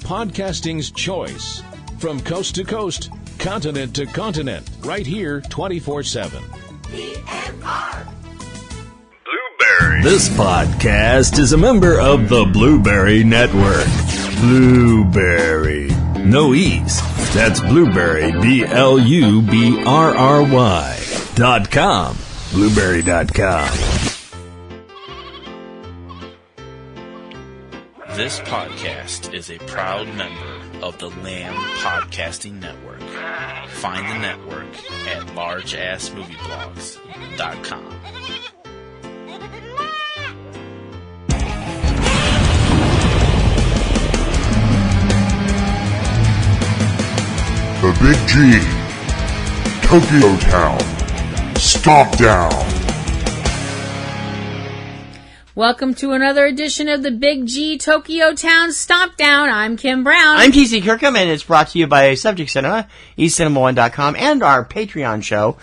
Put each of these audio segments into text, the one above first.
podcasting's choice. From coast to coast, continent to continent, right here 24/7. PNR. Blueberry. This podcast is a member of the Blueberry Network. Blueberry. No E's. That's Blueberry, BLUBRRY.com. Blueberry.com. This podcast is a proud member of the Lamb Podcasting Network. Find the network at largeassmovieblogs.com. The Big G, Tokyo Town, StompDown. Welcome to another edition of the Big G Tokyo Town StompDown. I'm Kim Brown. I'm TC Kirkham, and it's brought to you by Subject Cinema, eCinemaOne.com, and our Patreon show,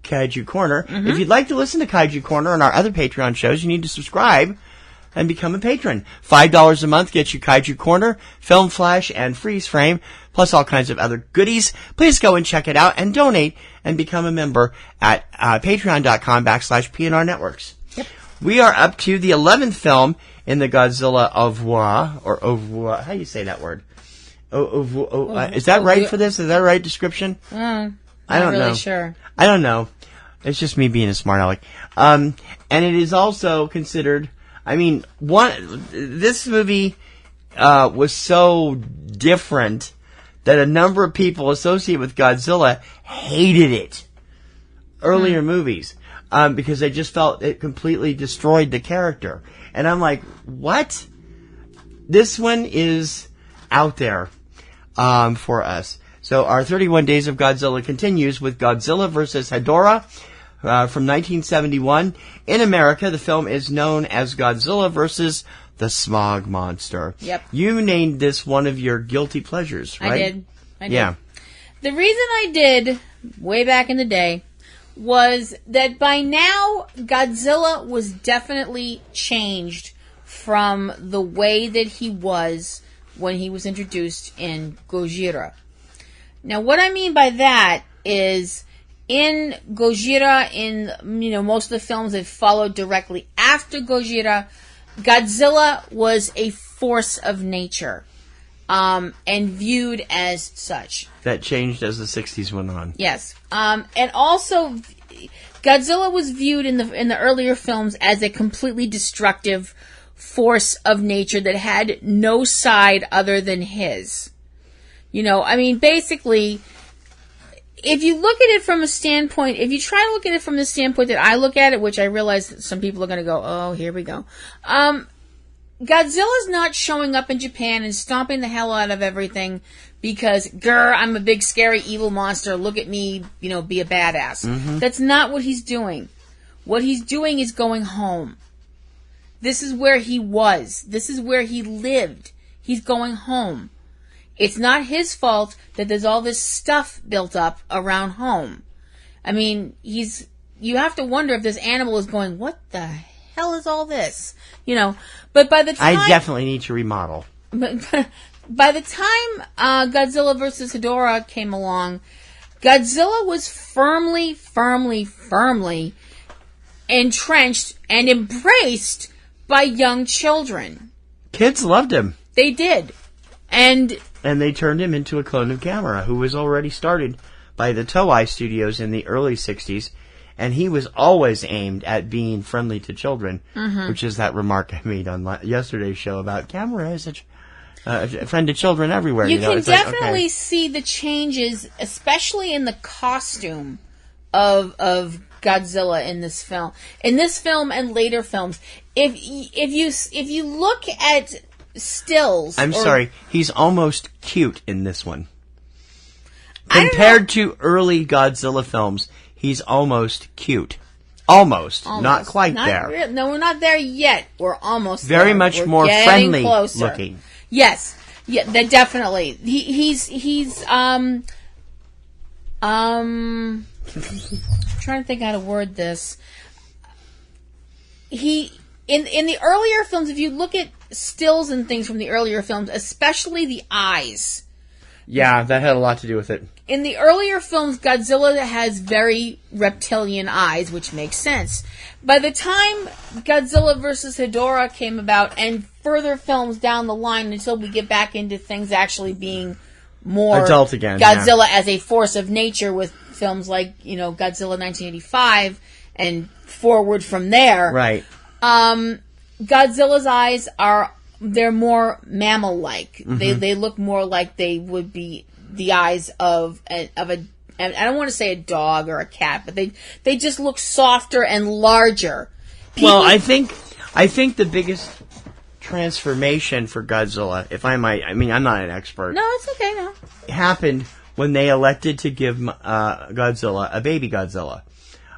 Kaiju Corner. If you'd like to listen to Kaiju Corner and our other Patreon shows, you need to subscribe and become a patron. $5 a month gets you Kaiju Corner, Film Flash, and Freeze Frame, plus all kinds of other goodies. Please go and check it out and donate and become a member at patreon.com/PNRNetworks. Yep. We are up to the 11th film in the Godzilla oeuvre, or oeuvre, how do you say that word? Is that right for this? Is that a right description? I don't really know. Sure. I don't know. It's just me being a smart aleck. And it is also considered, this movie was so different that a number of people associated with Godzilla hated it. Earlier movies. Because they just felt it completely destroyed the character. And I'm like, what? This one is out there for us. So our 31 Days of Godzilla continues with Godzilla vs. Hedora from 1971. In America, the film is known as Godzilla vs. the Smog Monster. Yep. You named this one of your guilty pleasures, right? I did. Yeah. The reason I did, way back in the day, was that by now Godzilla was definitely changed from the way that he was when he was introduced in Gojira. Now, what I mean by that is in Gojira, in most of the films that followed directly after Gojira, Godzilla was a force of nature, and viewed as such. That changed as the 60s went on. Yes. And also, Godzilla was viewed in the earlier films as a completely destructive force of nature that had no side other than his. Basically, if you look at it from a standpoint, if you try to look at it from the standpoint that I look at it, which I realize that some people are going to go, oh, here we go. Godzilla's not showing up in Japan and stomping the hell out of everything because, I'm a big, scary, evil monster. Look at me, be a badass. Mm-hmm. That's not what he's doing. What he's doing is going home. This is where he was. This is where he lived. He's going home. It's not his fault that there's all this stuff built up around home. You have to wonder if this animal is going, what the hell is all this? But by the time... I definitely need to remodel. But by the time Godzilla vs. Hedora came along, Godzilla was firmly entrenched and embraced by young children. Kids loved him. They did. And they turned him into a clone of Gamera, who was already started by the Toei Studios in the early 60s. And he was always aimed at being friendly to children, which is that remark I made on yesterday's show about Gamera is a friend to children everywhere. You can definitely see the changes, especially in the costume of Godzilla in this film. In this film and later films, if you look at stills, sorry, he's almost cute in this one compared to early Godzilla films. He's almost cute. Almost. Not quite there. No, we're not there yet. We're almost very there. We're more friendly closer. looking. Yes. Yeah, that definitely. He's trying to think how to word this. in the earlier films, if you look at stills and things from the earlier films, especially the eyes. Yeah, that had a lot to do with it. In the earlier films, Godzilla has very reptilian eyes, which makes sense. By the time Godzilla vs. Hedora came about, and further films down the line until we get back into things actually being more adult again, Godzilla as a force of nature with films like, Godzilla 1985 and forward from there. Right. Godzilla's eyes they're more mammal-like. Mm-hmm. They look more like they would be the eyes of a I don't want to say a dog or a cat, but they just look softer and larger. Well, I think the biggest transformation for Godzilla, if I might, I mean, I'm not an expert. No, it's okay, no. Happened when they elected to give Godzilla a baby Godzilla.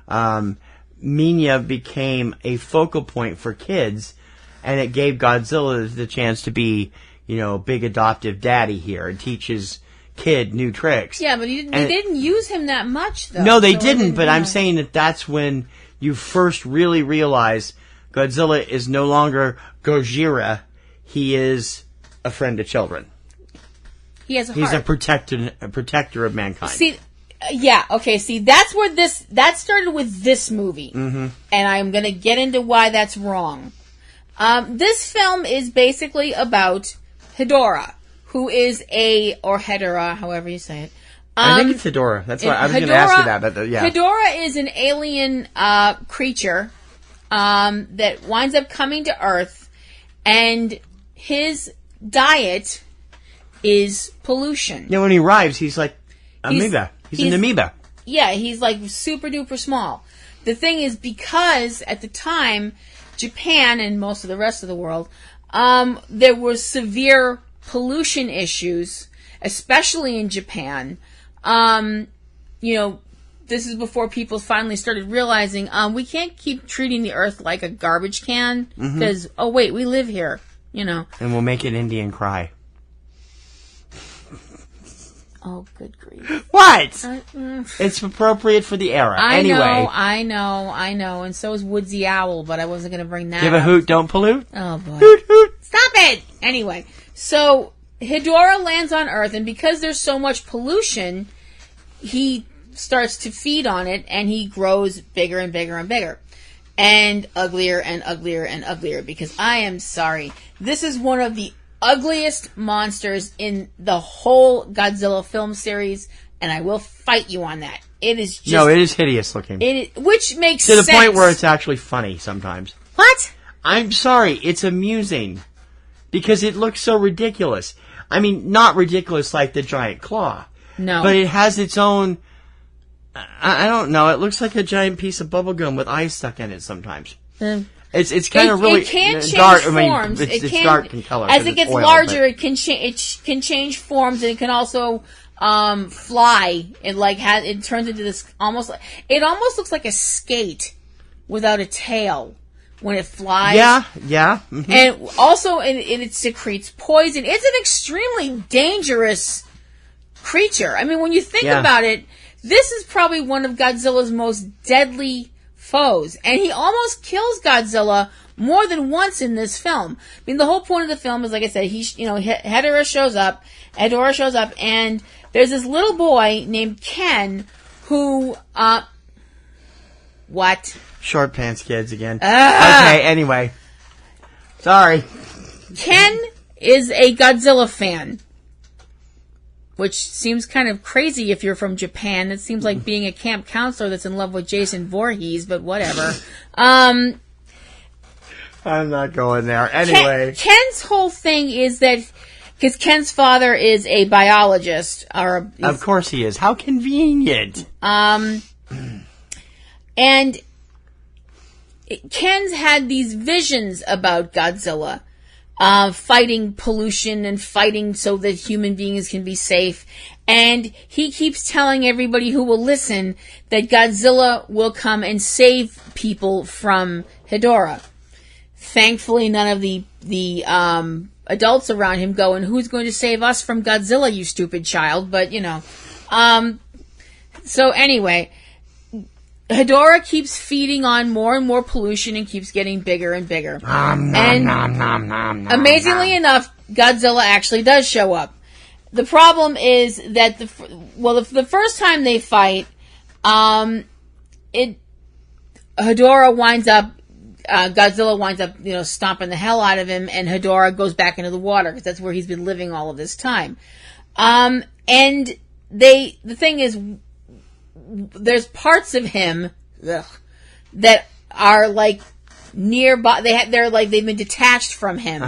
Minya became a focal point for kids, and it gave Godzilla the chance to be, big adoptive daddy here and teach his kid new tricks. Yeah, but they didn't use him that much, though. No, they didn't, but I'm saying that's when you first really realize Godzilla is no longer Gojira. He is a friend of children. He has a He's heart. a protector of mankind. See, that's where that started with this movie. Mm-hmm. And I'm going to get into why that's wrong. This film is basically about Hedora, who is or Hedora, however you say it. I think it's Hedora. That's why I was going to ask you that. But yeah. Hedora is an alien creature that winds up coming to Earth, and his diet is pollution. Yeah, when he arrives, he's like amoeba. He's an amoeba. Yeah, he's like super duper small. The thing is, because at the time, Japan and most of the rest of the world, there were severe pollution issues, especially in Japan. This is before people finally started realizing we can't keep treating the Earth like a garbage can because, we live here, And we'll make an Indian cry. Oh, good grief. What? It's appropriate for the era. I know. And so is Woodsy Owl, but I wasn't going to bring that Give a up. hoot, don't pollute. Oh, boy. Hoot, hoot. Stop it! Anyway, so Hedora lands on Earth, and because there's so much pollution, he starts to feed on it, and he grows bigger and bigger and bigger. And uglier and uglier and uglier, because I am sorry. This is one of the ugliest monsters in the whole Godzilla film series, and I will fight you on that. It is just... No, it is hideous looking. Which makes sense. To the point where it's actually funny sometimes. What? I'm sorry, it's amusing. Because it looks so ridiculous. I mean, not ridiculous like the giant claw. No. But it has its own... I don't know, it looks like a giant piece of bubblegum with eyes stuck in it sometimes. It's kind of really it can change dark. forms. I mean, it's dark in color. As it gets oil, larger, it can change forms, and it can also fly. It turns into this almost looks like a skate without a tail when it flies. Yeah. Mm-hmm. And also, it secretes poison. It's an extremely dangerous creature. I mean, when you think about it, this is probably one of Godzilla's most deadly foes, and he almost kills Godzilla more than once in this film. I mean, the whole point of the film is, like I said, Hedora shows up, and there's this little boy named Ken who, what? Short pants kids again. Okay, anyway. Sorry. Ken is a Godzilla fan, which seems kind of crazy if you're from Japan. It seems like being a camp counselor that's in love with Jason Voorhees, but whatever. I'm not going there. Anyway. Ken's whole thing is that, because Ken's father is a biologist. Of course he is. How convenient. And Ken's had these visions about Godzilla. Fighting pollution and fighting so that human beings can be safe. And he keeps telling everybody who will listen that Godzilla will come and save people from Hedora. Thankfully, none of the adults around him go, and who's going to save us from Godzilla, you stupid child? But, So anyway, Hedora keeps feeding on more and more pollution and keeps getting bigger and bigger. Amazingly enough, Godzilla actually does show up. The problem is that the first time they fight, Hedora winds up, Godzilla winds up, stomping the hell out of him, and Hedora goes back into the water because that's where he's been living all of this time. And the thing is, there's parts of him that are like nearby. They've been detached from him,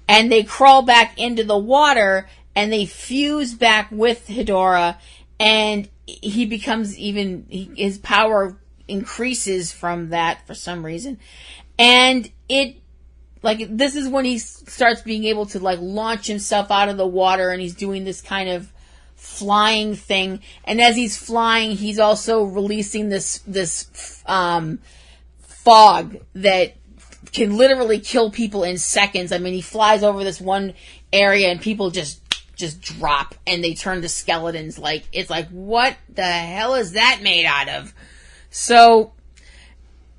and they crawl back into the water, and they fuse back with Hedora, and he becomes his power increases from that for some reason, and this is when he starts being able to launch himself out of the water, and he's doing this kind of flying thing, and as he's flying, he's also releasing this fog that can literally kill people in seconds. I mean, he flies over this one area, and people just drop, and they turn to skeletons. It's like, what the hell is that made out of? So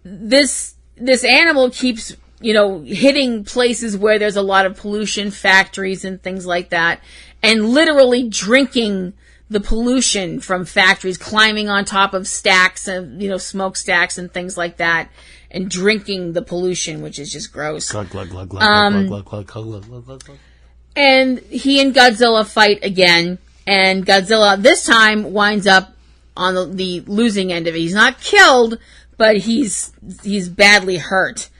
this animal keeps hitting places where there's a lot of pollution, factories and things like that, and literally drinking the pollution from factories, climbing on top of stacks of, smokestacks and things like that, and drinking the pollution, which is just gross. Glug, glug, glug, glug, glug, glug, glug, glug, glug, glug. And he and Godzilla fight again, and Godzilla this time winds up on the losing end of it. He's not killed, but he's badly hurt.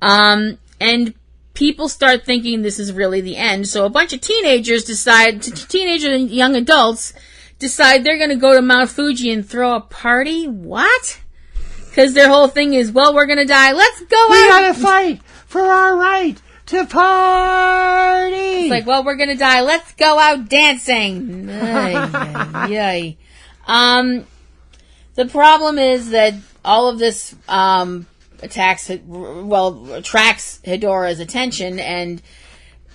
And people start thinking this is really the end. So a bunch of teenagers and young adults decide they're going to go to Mount Fuji and throw a party. What? Because their whole thing is, well, we're going to die. Let's go out. We got to fight for our right to party. It's like, well, we're going to die. Let's go out dancing. Yay. The problem is that all of this attracts Hedora's attention, and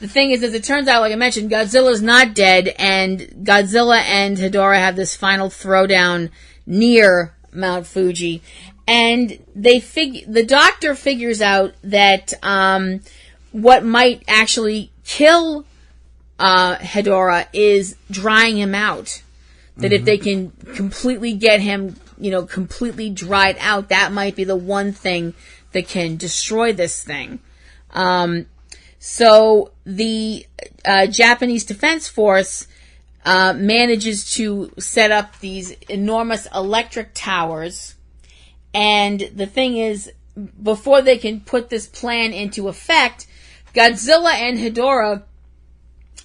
the thing is, as it turns out, like I mentioned, Godzilla's not dead, and Godzilla and Hedora have this final throwdown near Mount Fuji, and the doctor figures out that what might actually kill Hedora is drying him out. That if they can completely get him, completely dried out, that might be the one thing that can destroy this thing. So the Japanese Defense Force manages to set up these enormous electric towers. And the thing is, before they can put this plan into effect, Godzilla and Hedora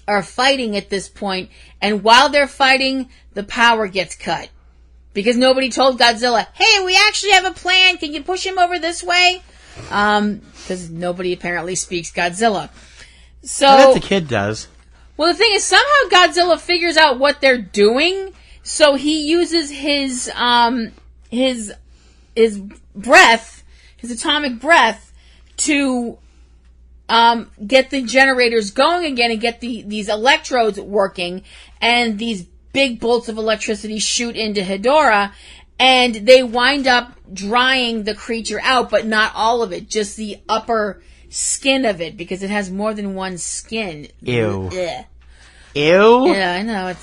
are fighting at this point, and while they're fighting, the power gets cut. Because nobody told Godzilla, hey, we actually have a plan, can you push him over this way? Because nobody apparently speaks Godzilla. So I bet the kid does. Well, the thing is, somehow Godzilla figures out what they're doing, so he uses his breath, his atomic breath, to get the generators going again and get these electrodes working, and these big bolts of electricity shoot into Hedora, and they wind up drying the creature out, but not all of it, just the upper skin of it, because it has more than one skin. Ew. Ugh. Ew? Yeah, I know.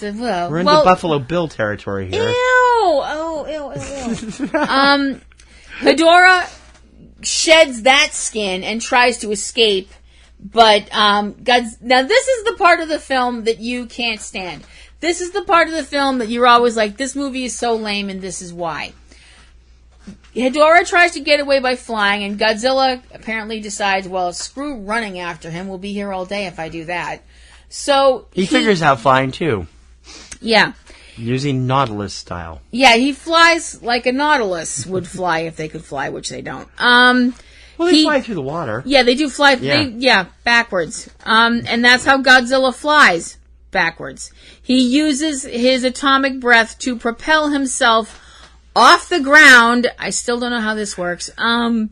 We're into Buffalo Bill territory here. Ew! Oh, ew. Hedora sheds that skin and tries to escape, but now this is the part of the film that you can't stand. This is the part of the film that you're always like, this movie is so lame, and this is why. Hedora tries to get away by flying, and Godzilla apparently decides, well, screw running after him. We'll be here all day if I do that. So he figures out flying too. Yeah. Using Nautilus style. Yeah, he flies like a Nautilus would fly if they could fly, which they don't. Well, they fly through the water. Yeah, they do fly. Yeah, backwards. And that's how Godzilla flies, backwards. He uses his atomic breath to propel himself off the ground. I still don't know how this works. Well,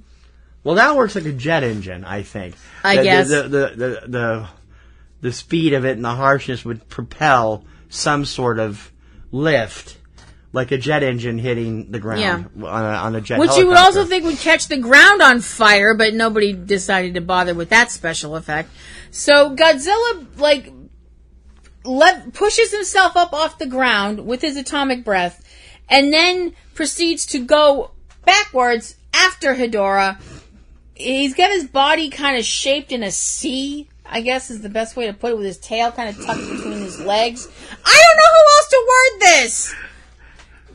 that works like a jet engine, I think. I guess. The speed of it and the harshness would propel some sort of lift, like a jet engine hitting the ground on a jet Which helicopter. you would also think would catch the ground on fire, but nobody decided to bother with that special effect. So Godzilla, like, pushes himself up off the ground with his atomic breath, and then proceeds to go backwards after Hedora. He's got his body kind of shaped in a C, I guess is the best way to put it, with his tail kind of tucked between his legs. I don't know how else to word this!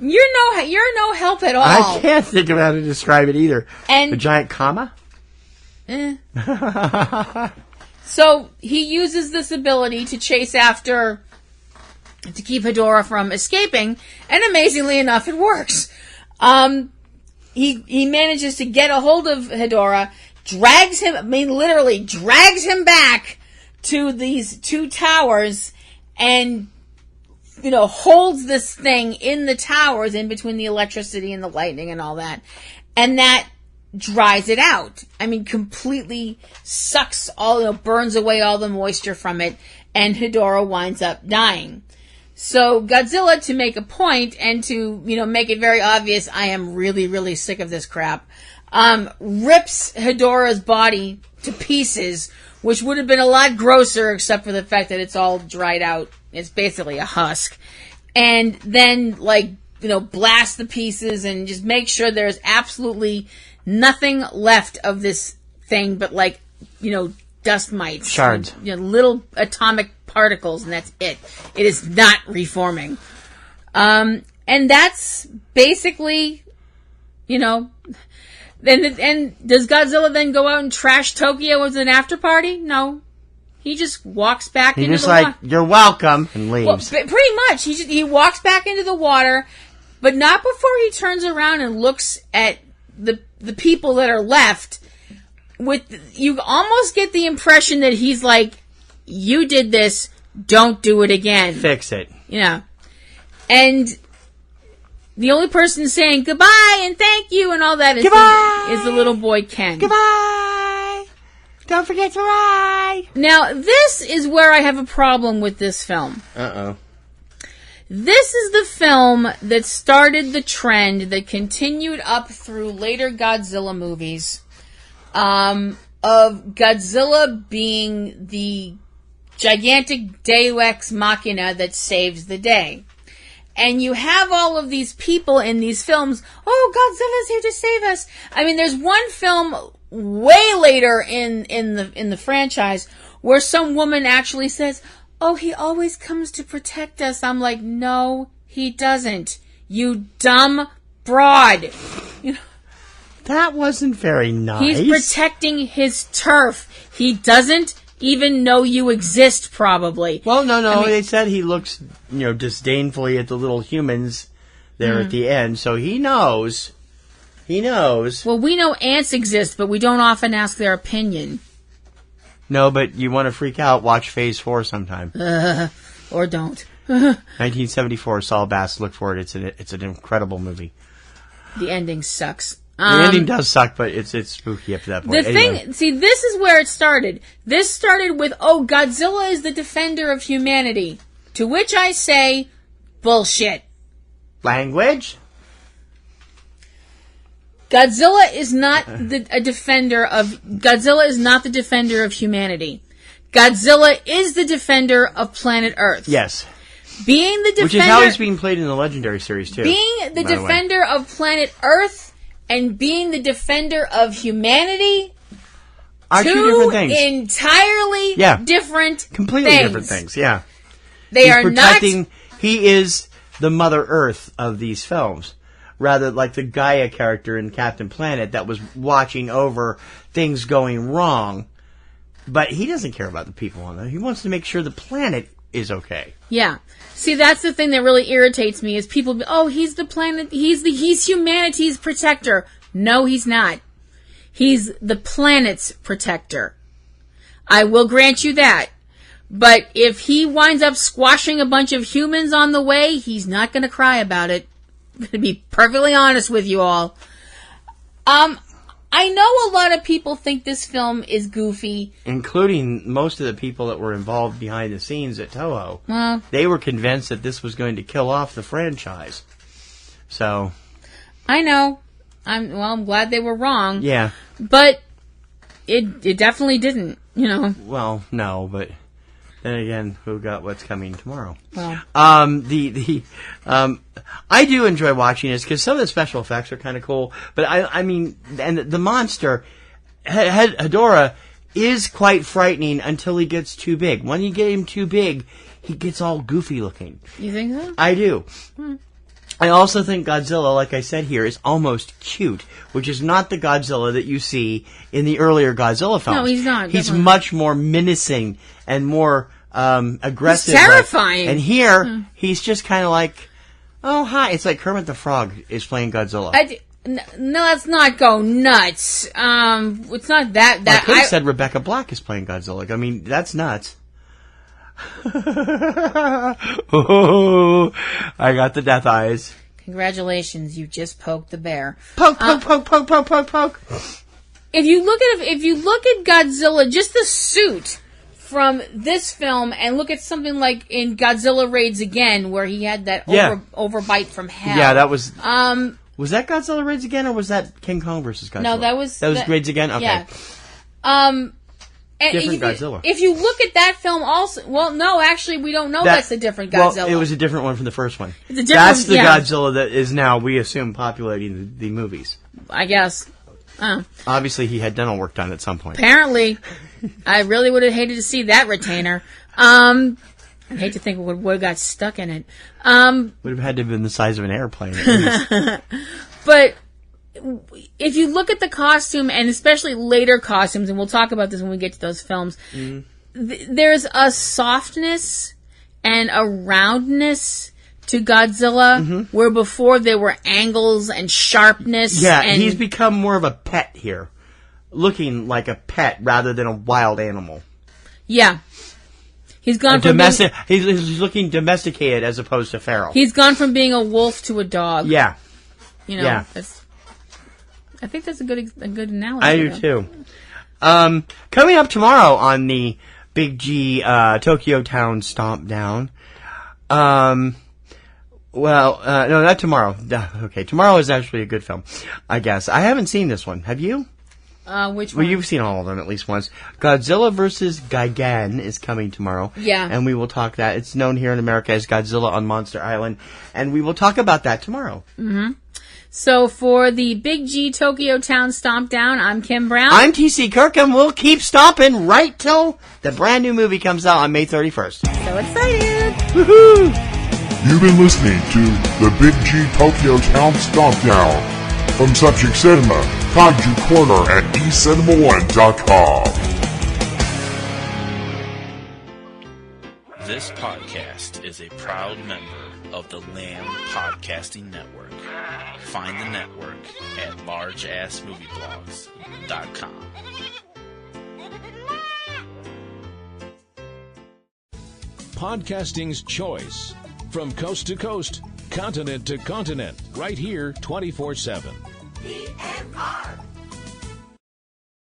You're no help at all. I can't think of how to describe it either. And a giant comma? So he uses this ability to chase after, to keep Hedora from escaping, and amazingly enough, it works. He manages to get a hold of Hedora, literally drags him back to these two towers, and holds this thing in the towers in between the electricity and the lightning and all that. And that dries it out. I mean, completely sucks burns away all the moisture from it, and Hedora winds up dying. So Godzilla, to make a point and to, make it very obvious, I am really, really sick of this crap, rips Hedora's body to pieces, which would have been a lot grosser except for the fact that it's all dried out. It's basically a husk. And then, blast the pieces and just make sure there's absolutely nothing left of this thing but, dust mites. Shards. Little atomic particles, and that's it. It is not reforming. And that's basically, and does Godzilla then go out and trash Tokyo as an after party? No. He just walks back into the water. You're welcome, and leaves. Well, pretty much. He walks back into the water, but not before he turns around and looks at the people that are left. You almost get the impression that he's like, you did this, don't do it again. Fix it. Yeah. And the only person saying goodbye and thank you and all that is the little boy Ken. Goodbye! Don't forget to ride! Now, this is where I have a problem with this film. Uh-oh. This is the film that started the trend that continued up through later Godzilla movies, of Godzilla being the gigantic deus ex machina that saves the day. And you have all of these people in these films, Godzilla's here to save us. I mean, there's one film way later in the franchise where some woman actually says, he always comes to protect us. I'm like, no, he doesn't. You dumb broad. That wasn't very nice. He's protecting his turf. He doesn't even know you exist, probably. Well, no. They said he looks, disdainfully at the little humans there at the end, so he knows. He knows. Well, we know ants exist, but we don't often ask their opinion. No, but you want to freak out, watch Phase 4 sometime. Or don't. 1974, Saul Bass, look for it. It's an incredible movie. The ending sucks. The ending does suck, but it's spooky up to that point. This is where it started. This started with, Godzilla is the defender of humanity. To which I say, bullshit. Language? Godzilla is not the defender of humanity. Godzilla is the defender of planet Earth. Yes. Being the defender, which is how he's being played in the Legendary series too. Being the defender of planet Earth and being the defender of humanity are two different things. Entirely different completely things. Different things, yeah. He's protecting, he is the Mother Earth of these films. Rather like the Gaia character in Captain Planet that was watching over things going wrong. But he doesn't care about the people on there. He wants to make sure the planet is okay. Yeah. See, that's the thing that really irritates me is people, he's the planet, he's humanity's protector. No, he's not. He's the planet's protector. I will grant you that. But if he winds up squashing a bunch of humans on the way, he's not going to cry about it. I'm going to be perfectly honest with you all. I know a lot of people think this film is goofy. Including most of the people that were involved behind the scenes at Toho. They were convinced that this was going to kill off the franchise. So I know. I'm glad they were wrong. yeah. But it definitely didn't, you know. Well, no, but then again, who got what's coming tomorrow? Well, I do enjoy watching this because some of the special effects are kind of cool. But I mean, and the monster, Hedora, is quite frightening until he gets too big. When you get him too big, he gets all goofy looking. you think so? I do. I also think Godzilla, like I said here, is almost cute, which is not the Godzilla that you see in the earlier Godzilla films. No, he's not. He's Definitely. much more menacing and more aggressive. He's terrifying. And here, he's just kind of like, oh, hi. It's like Kermit the Frog is playing Godzilla. No, let's not go nuts. It's not that. I could have said Rebecca Black is playing Godzilla. I mean, that's nuts. Oh, I got the death eyes. Congratulations, you just poked the bear. Poke. If you look at Godzilla, just the suit from this film, and look at something like in Godzilla Raids Again, where he had that overbite from hell. Yeah, that was. Was that Godzilla Raids Again, or was that King Kong versus Godzilla? No, that was Raids Again. Okay. Yeah. Different Godzilla. If you look at that film also, well, no, actually, we don't know that's a different Godzilla. Well, it was a different one from the first one. It's a different, that's the Godzilla that is now, we assume, populating the movies. I guess. Obviously, he had dental work done at some point. Apparently. I really would have hated to see that retainer. I hate to think what would have got stuck in it. Would have had to have been the size of an airplane, at least. But if you look at the costume, and especially later costumes, and we'll talk about this when we get to those films, there's a softness and a roundness to Godzilla, where before there were angles and sharpness. Yeah, and he's become more of a pet here. Looking like a pet rather than a wild animal. Yeah. He's gone from he's looking domesticated as opposed to feral. He's gone from being a wolf to a dog. Yeah. You know, yeah. I think that's a good analogy. I do too. Coming up tomorrow on the Big G Tokyo Town StompDown. No, not tomorrow. Okay, tomorrow is actually a good film, I guess. I haven't seen this one. Have you? Which one? Well, you've seen all of them at least once. Godzilla vs. Gigan is coming tomorrow. Yeah. And we will talk that. It's known here in America as Godzilla on Monster Island. And we will talk about that tomorrow. Mm-hmm. So for the Big G Tokyo Town StompDown, I'm Kim Brown. I'm TC Kirkham. We'll keep stomping right till the brand new movie comes out on May 31st. So excited! Woohoo! You've been listening to the Big G Tokyo Town StompDown from Subject Cinema, Kaiju Corner at eCinemaOne.com. This podcast is a proud member of the Lamb Podcasting Network. Find the network at largeassmovieblogs.com. Podcasting's choice. From coast to coast, continent to continent, right here 24/7. PNR.